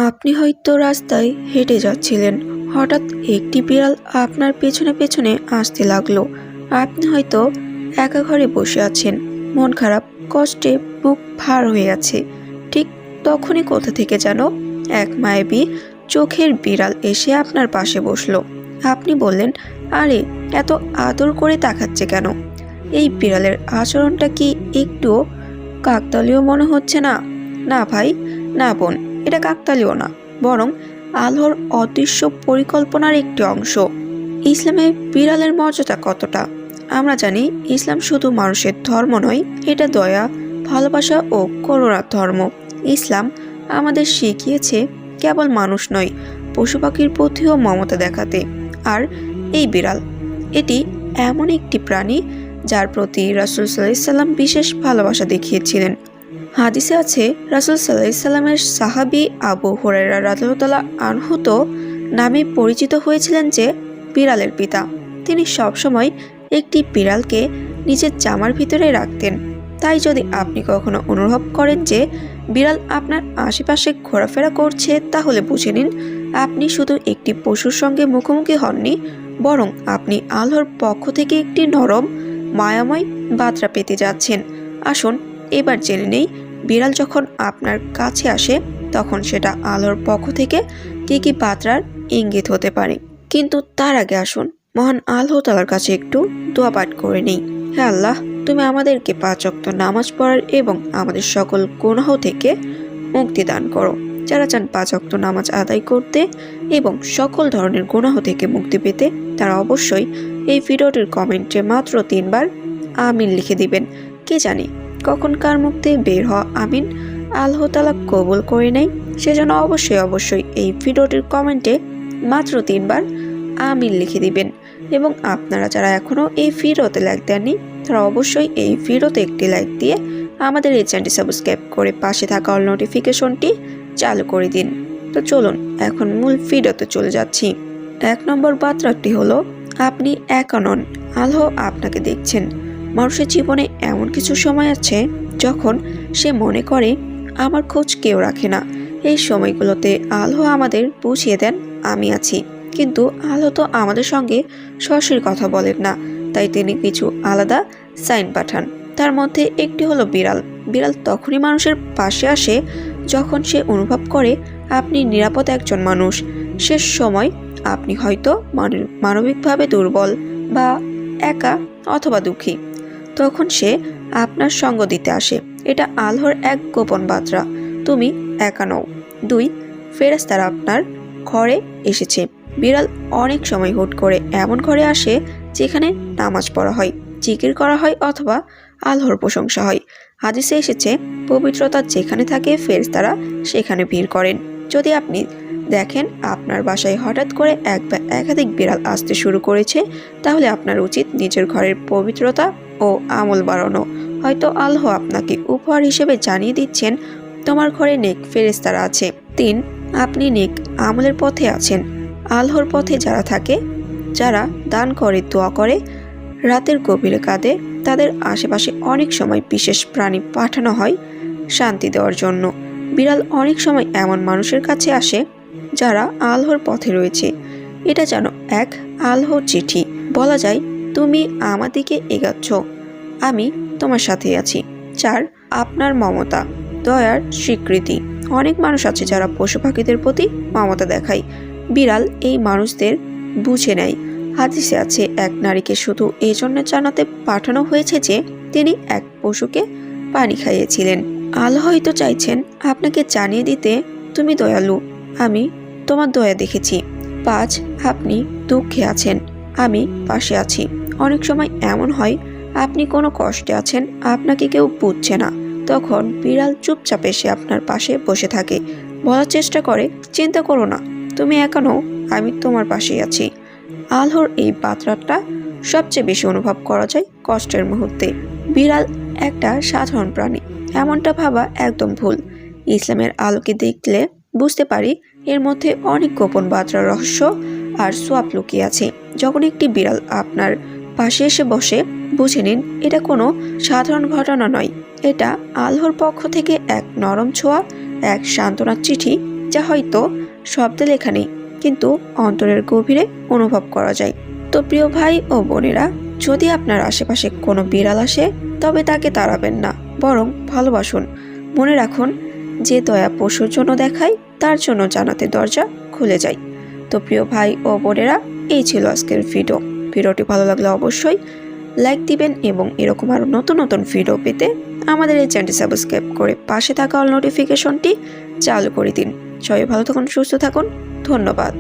আপনি হয়তো রাস্তায় হেঁটে যাচ্ছিলেন, হঠাৎ একটি বিড়াল আপনার পেছনে পেছনে আসতে লাগলো। আপনি হয়তো একা ঘরে বসে আছেন, মন খারাপ, কষ্টে বুক ভার হয়ে আছে। ঠিক তখনই কোথা থেকে যেন এক মায়াবী চোখের বিড়াল এসে আপনার পাশে বসলো। আপনি বললেন, আরে এত আদর করে তাকাচ্ছে কেন? এই বিড়ালের আচরণটা কি একটুও কাকতালীয় মনে হচ্ছে না? না ভাই, না বোন, এটা কাকতালীয় না, বরং আল্লাহর অদৃশ্য পরিকল্পনার একটি অংশ। ইসলামে বিড়ালের মর্যাদা কতটা আমরা জানি। ইসলাম শুধু মানুষের ধর্ম নয়, এটা দয়া, ভালোবাসা ও করুণার ধর্ম। ইসলাম আমাদের শিখিয়েছে কেবল মানুষ নয়, পশু পাখির প্রতিও মমতা দেখাতে। আর এই বিড়াল, এটি এমন একটি প্রাণী যার প্রতি রাসূল সাল্লাল্লাহু আলাইহি সাল্লাম বিশেষ ভালোবাসা দেখিয়েছিলেন। হাদিসে আছে, রাসূল সাল্লাল্লাহু আলাইহি সাল্লামের সাহাবী আবু হুরায়রা রাদিয়াল্লাহু আনহু তো নামে পরিচিত হয়েছিলেন যে বিড়ালের পিতা। তিনি সবসময় একটি বিড়ালকে নিজের জামার ভিতরে রাখতেন। তাই যদি আপনি কখনো অনুভব করেন যে বিড়াল আপনার আশেপাশে ঘোরাফেরা করছে, তাহলে বুঝে নিন আপনি শুধু একটি পশুর সঙ্গে মুখোমুখি হননি, বরং আপনি আল্লাহর পক্ষ থেকে একটি নরম, মায়াময় বার্তা পেতে যাচ্ছেন। আসুন এবার জেনে নেই, বিড়াল যখন আপনার কাছে আসে তখন সেটা আল্লাহর পক্ষ থেকে কি কি বার্তার ইঙ্গিত হতে পারে। কিন্তু তার আগে আসুন মহান আল্লাহ তাআলার কাছে একটু দোয়া পাঠ করে নেই। হে আল্লাহ, তুমি আমাদেরকে 5 ওয়াক্ত নামাজ পড়ার এবং আমাদের সকল গুনাহ থেকে মুক্তি দান করো। যারা চান 5 ওয়াক্ত নামাজ আদায় করতে এবং সকল ধরনের গুনাহ থেকে মুক্তি পেতে, তারা অবশ্যই এই ভিডিওটির কমেন্টে মাত্র 3 বার আমিন লিখে দিবেন। কে জানে কখন কার মুখ দিয়ে বের হওয়া আমিন আল্লাহ তাআলা কবুল করে নেয়। সেজন্য অবশ্যই এই ভিডিওটির কমেন্টে মাত্র 3 বার আমিন লিখে দিবেন। এবং আপনারা যারা এখনো এই ভিডিওতে লাইক দেননি, তারা অবশ্যই এই ভিডিওতে একটি লাইক দিয়ে আমাদের এই চ্যানেলটি সাবস্ক্রাইব করে পাশে থাকা অল নোটিফিকেশনটি চালু করে দিন। তো চলুন এখন মূল ভিডিওতে চলে যাচ্ছি। 1 নম্বর বার্তাটি হলো, আপনি একা নন, আল্লাহ আপনাকে দেখছেন। মানুষের জীবনে এমন কিছু সময় আছে যখন সে মনে করে আমার খোঁজ কেউ রাখে না। এই সময়গুলোতে আল্লাহ আমাদের বুঝিয়ে দেন আমি আছি। কিন্তু আল্লাহ তো আমাদের সঙ্গে সরাসরি কথা বলেন না, তাই তিনি কিছু আলাদা সাইন পাঠান। তার মধ্যে একটি হলো বিড়াল। বিড়াল তখনই মানুষের পাশে আসে যখন সে অনুভব করে আপনি নিরাপদ একজন মানুষ। শেষ সময় আপনি হয়তো মানবিকভাবে দুর্বল বা একা অথবা দুঃখী, তখন সে আপনার সঙ্গ দিতে আসে। এটা আল্লাহর এক গোপন বার্তা, তুমি একা নও। 2, ফেরেশতারা আপনার ঘরে এসেছে। বিড়াল অনেক সময় হুট করে এমন ঘরে আসে যেখানে নামাজ পড়া হয়, জিকির করা হয় অথবা আল্লাহর প্রশংসা হয়। হাদিসে এসেছে, পবিত্রতা যেখানে থাকে ফেরেশতারা সেখানে ভিড় করেন। যদি আপনি দেখেন আপনার বাসায় হঠাৎ করে এক বা একাধিক বিড়াল আসতে শুরু করেছে, তাহলে আপনার উচিত নিজের ঘরের পবিত্রতা ও আমল বাড়ানো। হয়তো আল্লাহ আপনাকে উপহার হিসেবে জানিয়ে দিচ্ছেন তোমার ঘরে নেক ফেরেশতারা আছে। 3, আপনি নেক আমলের পথে আছেন। আল্লাহর পথে যারা থাকে, যারা দান করে, দোয়া করে, রাতের গভীরে কাঁদে, তাদের আশেপাশে অনেক সময় বিশেষ প্রাণী পাঠানো হয় শান্তি দেওয়ার জন্য। বিড়াল অনেক সময় এমন মানুষের কাছে আসে যারা আল্লাহর পথে রয়েছে। এটা যেন এক আল্লাহর চিঠি, বলা যায় তুমি আমার দিকে এগাচ্ছ, আমি তোমার সাথে আছি। 4, আপনার মমতা, দয়ার স্বীকৃতি। অনেক মানুষ আছে যারা পশু পাখিদের প্রতি মমতা দেখায়। বিড়াল এই মানুষদের বুঝে নেয়। হাদিসে আছে, এক নারীকে শুধু এই জন্য জানাতে পাঠানো হয়েছে যে তিনি এক পশুকে পানি খাইয়েছিলেন। আল্লাহ হয়তো চাইছেন আপনাকে জানিয়ে দিতে, তুমি দয়ালু, আমি তোমার দয়া দেখেছি। 5, আপনি দুঃখে আছেন, আমি পাশে আছি। অনেক সময় এমন হয় আপনি কোনো কষ্টে আছেন, আপনাকে কেউ বুঝছে না, তখন বিড়াল চুপচাপ এসে আপনার পাশে বসে থাকে, বলার চেষ্টা করে, চিন্তা করো না, তুমি একা নও, আমি তোমার পাশেই আছি। আল্লাহর এই বার্তাটা সবচেয়ে বেশি অনুভব করা যায় কষ্টের মুহূর্তে। বিড়াল একটা সাধারণ প্রাণী, এমনটা ভাবা একদম ভুল। ইসলামের আলোকে দেখলে বুঝতে পারি এর মধ্যে অনেক গোপন বার্তার রহস্য আর সোয়াব লুকিয়ে আছে। যখন একটি বিড়াল আপনার পাশে এসে বসে, বুঝে নিন এটা কোনো সাধারণ ঘটনা নয়, এটা আল্লাহর পক্ষ থেকে এক নরম ছোঁয়া, এক সান্ত্বনার চিঠি যা হয়তো শব্দে লেখা নেই, কিন্তু অন্তরের গভীরে অনুভব করা যায়। তো প্রিয় ভাই ও বোনেরা, যদি আপনার আশেপাশে কোনো বিড়াল আসে তবে তাকে তাড়াবেন না, বরং ভালোবাসুন। মনে রাখুন, যে দয়া পশুর জন্য দেখায় তার জন্য জান্নাতের দরজা খুলে যায়। তো প্রিয় ভাই ও বোনেরা, এই ছিল আজকের ভিডিওটি ভালো লাগলে অবশ্যই লাইক দিবেন এবং এরকম আরও নতুন নতুন ভিডিও পেতে আমাদের এই চ্যানেলটি সাবস্ক্রাইব করে পাশে থাকা অল নোটিফিকেশনটি চালু করে দিন। সবাই ভালো থাকুন, সুস্থ থাকুন, ধন্যবাদ।